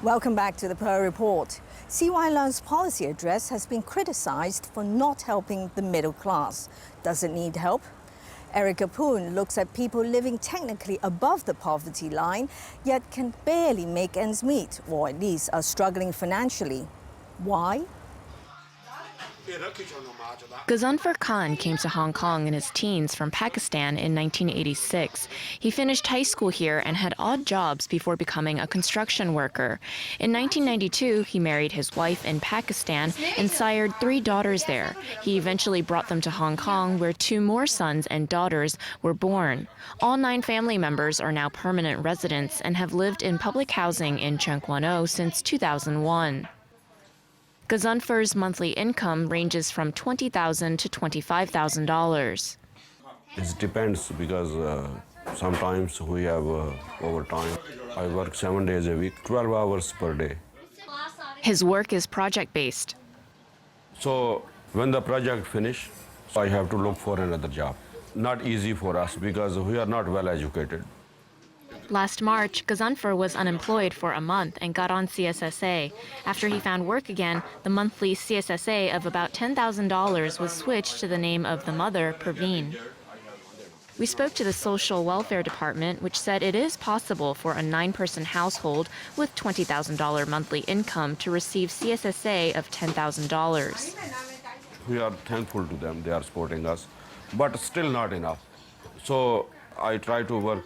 Welcome back to the Poon Report. CY Leung's policy address has been criticized for not helping the middle class. Does it need help? Erica Poon looks at people living technically above the poverty line, yet can barely make ends meet, or at least are struggling financially. Why? Ghazanfar Khan came to Hong Kong in his teens from Pakistan in 1986. He finished high school here and had odd jobs before becoming a construction worker. In 1992, he married his wife in Pakistan and sired 3 daughters there. He eventually brought them to Hong Kong, where 2 more sons and daughters were born. All 9 family members are now permanent residents and have lived in public housing in Tseung Kwan O since 2001. Ghazanfar's monthly income ranges from $20,000 to $25,000. It depends because sometimes we have overtime. I work 7 days a week, 12 hours per day. His work is project-based. So when the project finishes, I have to look for another job. Not easy for us because we are not well educated. Last March, Ghazanfar was unemployed for a month and got on CSSA. After he found work again, the monthly CSSA of about $10,000 was switched to the name of the mother, Praveen. We spoke to the Social Welfare Department, which said it is possible for a 9-person household with $20,000 monthly income to receive CSSA of $10,000. We are thankful to them, they are supporting us, but still not enough. So I try to work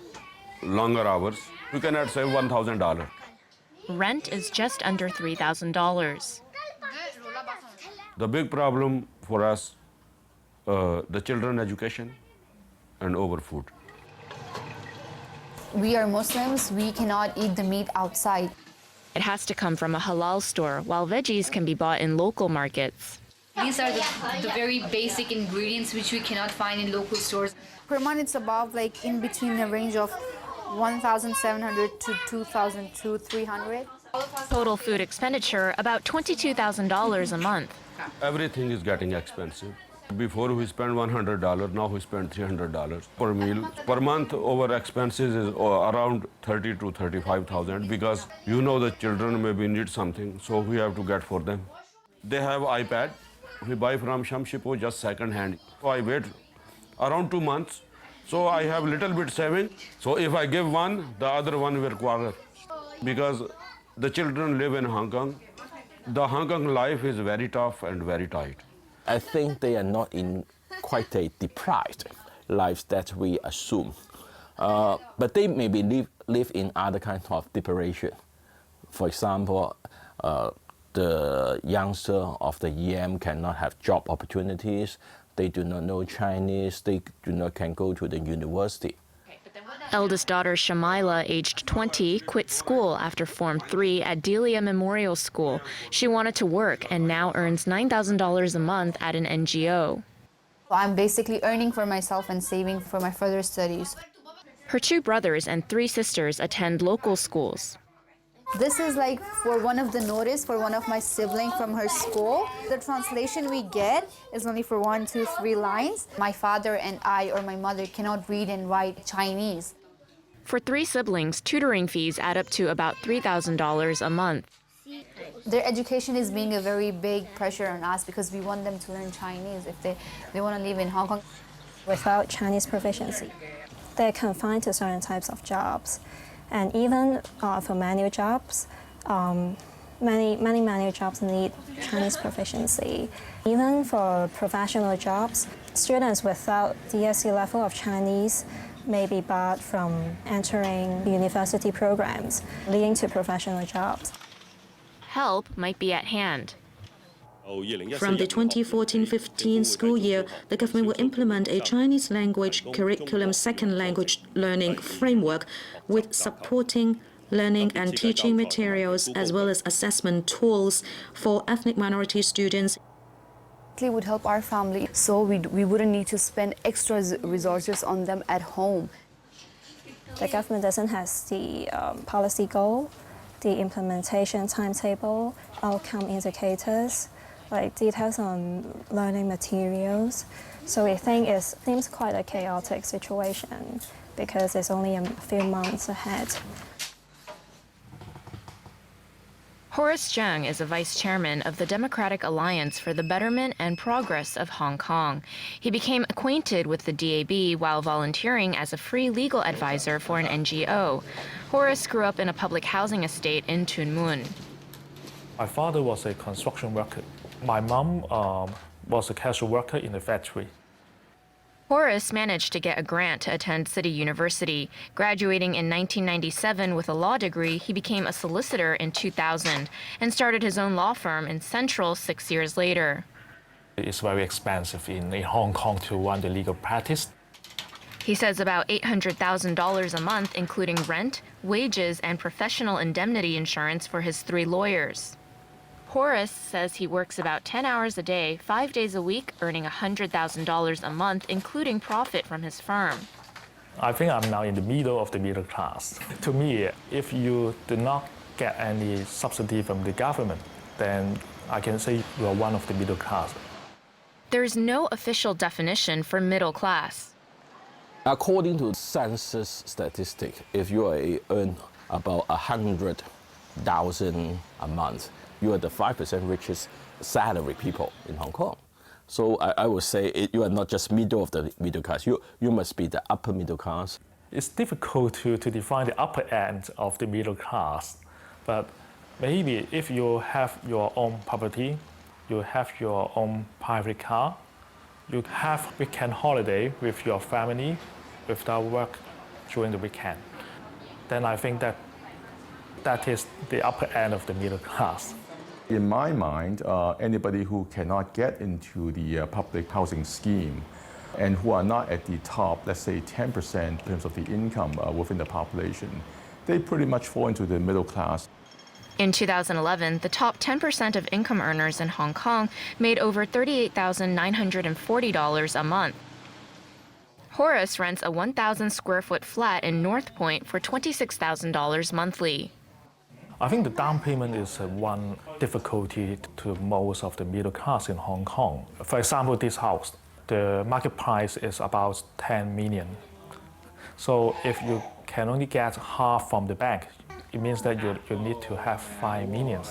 longer hours. We cannot save $1,000. Rent is just under $3,000. The big problem for us, the children education and overfood. We are Muslims, we cannot eat the meat outside. It has to come from a halal store, while veggies can be bought in local markets. These are the very basic ingredients which we cannot find in local stores. Per month, it's above, like, in between the range of 1,700 to 2,300. Total food expenditure about $22,000 a month. Everything is getting expensive. Before we spent $100, now we spend $300 per meal. Per month, our expenses is around 30 to 35,000 because you know the children maybe need something, so we have to get for them. They have iPad. We buy from Shamshipo just second hand. So I wait around 2 months. So I have little bit saving. So if I give one, the other one will quarter. Because the children live in Hong Kong. The Hong Kong life is very tough and very tight. I think they are not in quite a deprived life that we assume. But they maybe live in other kinds of deprivation. For example, the youngster of the EM cannot have job opportunities. They do not know Chinese. They can go to the university. Eldest daughter Shamila, aged 20, quit school after Form 3 at Delia Memorial School. She wanted to work and now earns $9,000 a month at an NGO. I'm basically earning for myself and saving for my further studies. Her 2 brothers and 3 sisters attend local schools. This is like for one of the notice for one of my siblings from her school. The translation we get is only for 1, 2, 3 lines. My father and I or my mother cannot read and write Chinese. For 3 siblings, tutoring fees add up to about $3,000 a month. Their education is being a very big pressure on us because we want them to learn Chinese if they want to live in Hong Kong. Without Chinese proficiency, they're confined to certain types of jobs. And even for manual jobs, many manual jobs need Chinese proficiency. Even for professional jobs, students without DSE level of Chinese may be barred from entering university programs, leading to professional jobs. Help might be at hand. From the 2014-15 school year, the government will implement a Chinese language curriculum second language learning framework with supporting learning and teaching materials as well as assessment tools for ethnic minority students. It would help our family so we wouldn't need to spend extra resources on them at home. The government doesn't have the policy goal, the implementation timetable, outcome indicators, like details on learning materials. So we think it seems quite a chaotic situation because it's only a few months ahead. Horace Zheng is a vice chairman of the Democratic Alliance for the Betterment and Progress of Hong Kong. He became acquainted with the DAB while volunteering as a free legal advisor for an NGO. Horace grew up in a public housing estate in Tuen Mun. My father was a construction worker. My mom was a casual worker in a factory. Horace managed to get a grant to attend City University. Graduating in 1997 with a law degree, he became a solicitor in 2000 and started his own law firm in Central 6 years later. It's very expensive in Hong Kong to run the legal practice. He says about $800,000 a month, including rent, wages, and professional indemnity insurance for his 3 lawyers. Horace says he works about 10 hours a day, 5 days a week, earning $100,000 a month, including profit from his firm. I think I'm now in the middle of the middle class. To me, if you do not get any subsidy from the government, then I can say you are one of the middle class. There's no official definition for middle class. According to census statistic, if you earn about 100,000 a month, you are the 5% richest salary people in Hong Kong. So I would say you are not just middle of the middle class. You must be the upper middle class. It's difficult to define the upper end of the middle class, but maybe if you have your own property, you have your own private car, you have weekend holiday with your family without work during the weekend, then I think that is the upper end of the middle class. In my mind, anybody who cannot get into the public housing scheme and who are not at the top, let's say 10% in terms of the income within the population, they pretty much fall into the middle class. In 2011, the top 10% of income earners in Hong Kong made over $38,940 a month. Horace rents a 1,000 square foot flat in North Point for $26,000 monthly. I think the down payment is one difficulty to most of the middle class in Hong Kong. For example, this house, the market price is about 10 million. So if you can only get half from the bank, it means that you need to have 5 million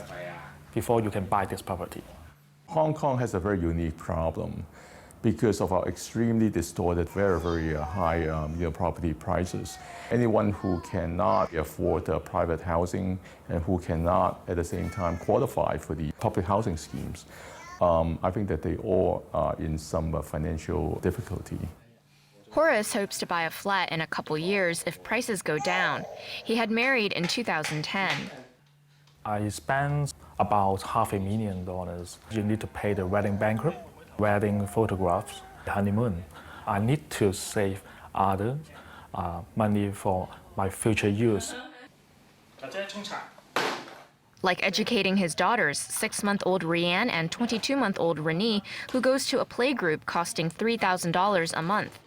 before you can buy this property. Hong Kong has a very unique problem because of our extremely distorted, very high property prices. Anyone who cannot afford private housing and who cannot at the same time qualify for the public housing schemes, I think that they all are in some financial difficulty. Horace hopes to buy a flat in a couple years if prices go down. He had married in 2010. I spent about $500,000. You need to pay the wedding banquet, wedding photographs, honeymoon. I need to save other money for my future use. Like educating his daughters, 6-month-old Rianne and 22-month-old Renee, who goes to a playgroup costing $3,000 a month.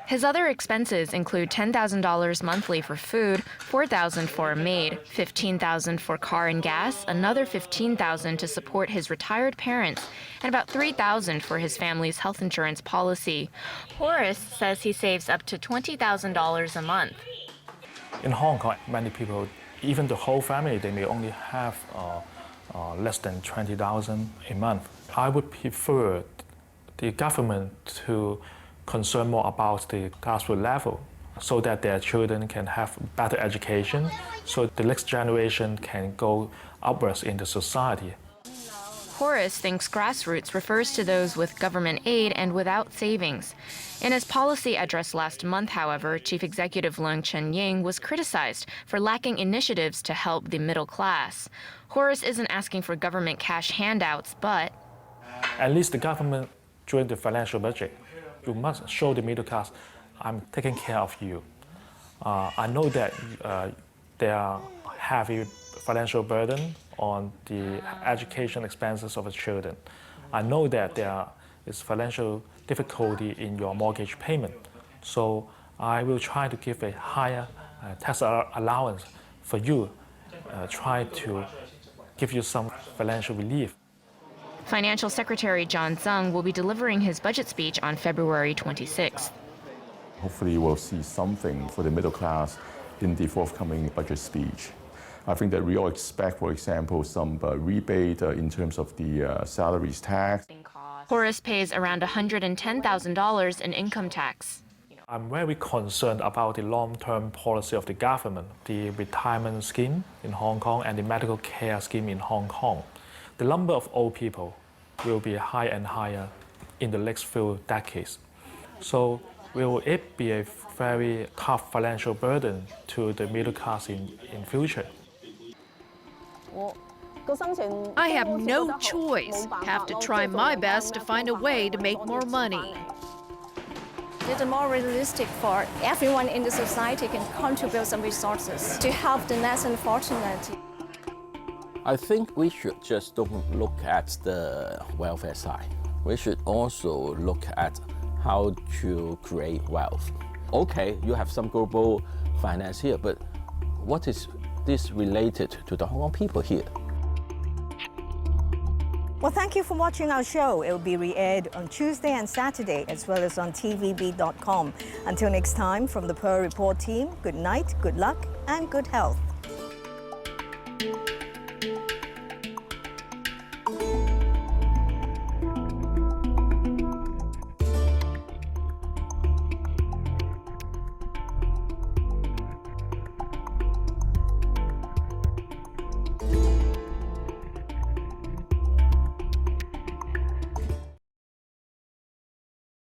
His other expenses include $10,000 monthly for food, $4,000 for a maid, $15,000 for car and gas, another $15,000 to support his retired parents, and about $3,000 for his family's health insurance policy. Horace says he saves up to $20,000 a month. In Hong Kong, many people, even the whole family, they may only have less than $20,000 a month. I would prefer the government to concern more about the grassroots level so that their children can have better education, so the next generation can go upwards in the society. Horace thinks grassroots refers to those with government aid and without savings. In his policy address last month, however, Chief Executive Leung Chun-ying was criticized for lacking initiatives to help the middle class. Horace isn't asking for government cash handouts, but at least the government, during the financial budget, you must show the middle class, I'm taking care of you. I know that there are heavy financial burden on the education expenses of the children. I know that there is financial difficulty in your mortgage payment. So I will try to give a higher tax allowance for you, try to give you some financial relief. Financial Secretary John Tsang will be delivering his budget speech on February 26th. Hopefully we'll see something for the middle class in the forthcoming budget speech. I think that we all expect, for example, some rebate in terms of the salaries tax. Horace pays around $110,000 in income tax. I'm very concerned about the long-term policy of the government, the retirement scheme in Hong Kong and the medical care scheme in Hong Kong. The number of old people will be higher and higher in the next few decades. So will it be a very tough financial burden to the middle class in future? I have no choice. Have to try my best to find a way to make more money. It's more realistic for everyone in the society can contribute some resources to help the less unfortunate. I think we should just don't look at the welfare side. We should also look at how to create wealth. Okay, you have some global finance here, but what is this related to the Hong Kong people here? Well, thank you for watching our show. It will be re-aired on Tuesday and Saturday, as well as on tvb.com. Until next time, from the Pearl Report team, good night, good luck, and good health.